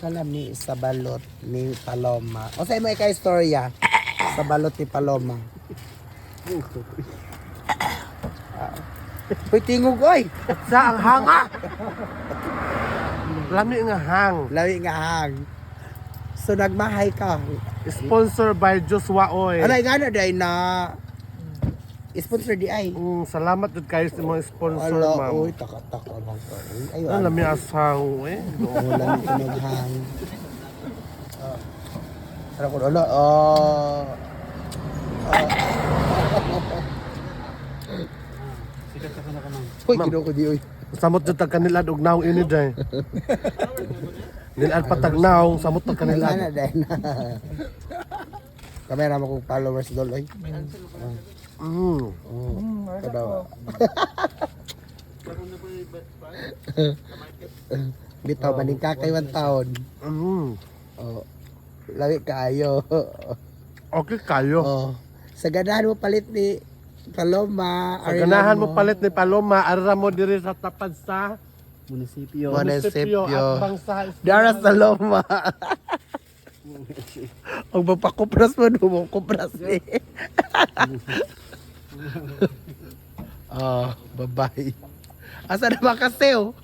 kalam ni sa balot ni Paloma. O sa imo ikay istorya sa balot ni Paloma. Uy, tingog oy. Sa ang hanga. Lami nga hang. Lawi nga hang. So nagmahay ka. Sponsor by Joshua Oy. Alay nga na day na sponsor di ay. Salamat jud kayo sa mga sponsor, Ala, ma'am. uy, taka-taka lang ka. Uy, ayo. Ano lami asang eh. Wala ni tunaghang. Ano ko ala? Uy, Ma'am. kinuha ko di uy. Samot jud tag kanila og naw ini day. Nilad patagnaw, samot tag kanila. Ana day na. Kamera mo kong followers dol oy. Kadawa. Bitaw maning kakay 1 taon. Oh. Lawi kayo. Okay kayo. Oh. Sa ganahan mo palit ni Paloma. Sa ganahan mo palit ni Paloma, ara mo diri sa tapad sa Munisipyo. at bangsa. Dara sa Loma. Ang mapakupras mo, mo kupras eh. Oh, bye-bye. Asa na ba kasi oh?